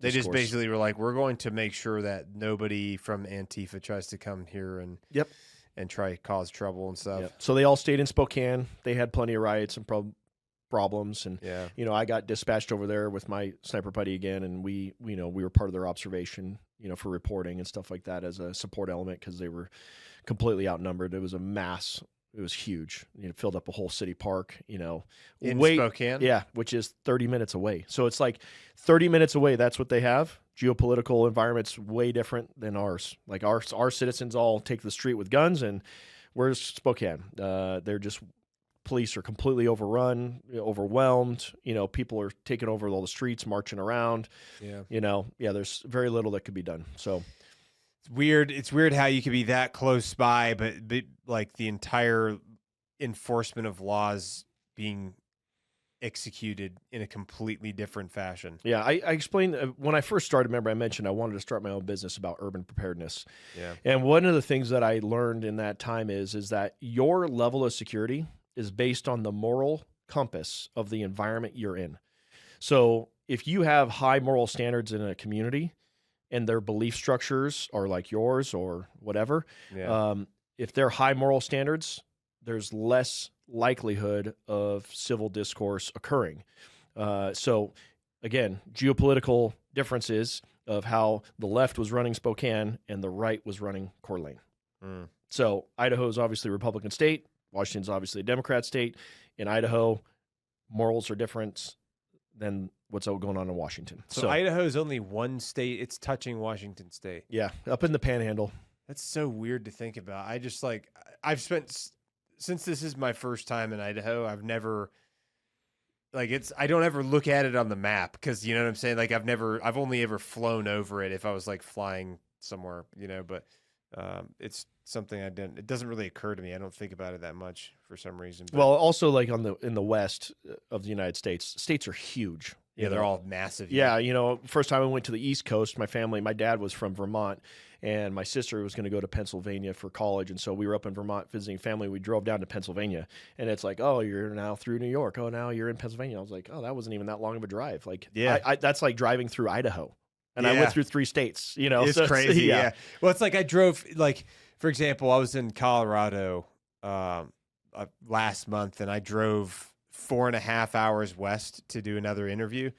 They just discourse. basically were like, we're going to make sure that nobody from Antifa tries to come here and try to cause trouble and stuff. Yep. So they all stayed in Spokane. They had plenty of riots and problems, and I got dispatched over there with my sniper buddy again, and we were part of their observation, for reporting and stuff like that as a support element because they were completely outnumbered. It was a mass. It was huge. It filled up a whole city park, in Spokane? Yeah, which is 30 minutes away. So it's like 30 minutes away. That's what they have. Geopolitical environment's way different than ours. Like our citizens all take the street with guns, and where's Spokane? They're just police are completely overrun, overwhelmed. People are taking over all the streets, marching around. Yeah. There's very little that could be done. So. It's weird how you could be that close by, but like the entire enforcement of laws being executed in a completely different fashion. Yeah, I explained when I first started. Remember, I mentioned I wanted to start my own business about urban preparedness. Yeah, and one of the things that I learned in that time is that your level of security is based on the moral compass of the environment you're in. So if you have high moral standards in a community, and their belief structures are like yours or whatever, if they're high moral standards, there's less likelihood of civil discourse occurring. So again, geopolitical differences of how the left was running Spokane and the right was running Coeur d'Alene. So Idaho is obviously a Republican state. Washington's obviously a Democrat state. In Idaho, morals are different than what's going on in Washington. So Idaho is only one state. It's touching Washington state. Yeah, up in the Panhandle. That's so weird to think about. I've spent, since this is my first time in Idaho, I've never, I don't ever look at it on the map because, you know what I'm saying? Like I've only ever flown over it if I was like flying somewhere, but it's something it doesn't really occur to me. I don't think about it that much for some reason. But. Well, also like in the west of the United States, states are huge. Yeah, they're all massive. Yeah, first time I went to the East Coast, my dad was from Vermont, and my sister was going to go to Pennsylvania for college, and so we were up in Vermont visiting family. We drove down to Pennsylvania, and it's like, oh, you're now through New York. Oh, now you're in Pennsylvania. I was like, oh, that wasn't even that long of a drive. Like, that's like driving through Idaho, and I went through 3 states. It's so crazy. Yeah. Well, it's like I drove, for example, I was in Colorado last month, and I drove 4.5 hours west to do another interview,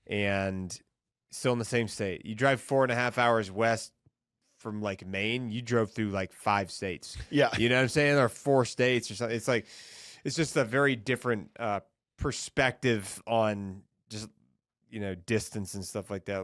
and still in the same state. You drive 4.5 hours west from Maine, you drove through 5 states. Yeah. You know what I'm saying? There are 4 states or something. It's just a very different perspective on just, distance and stuff like that.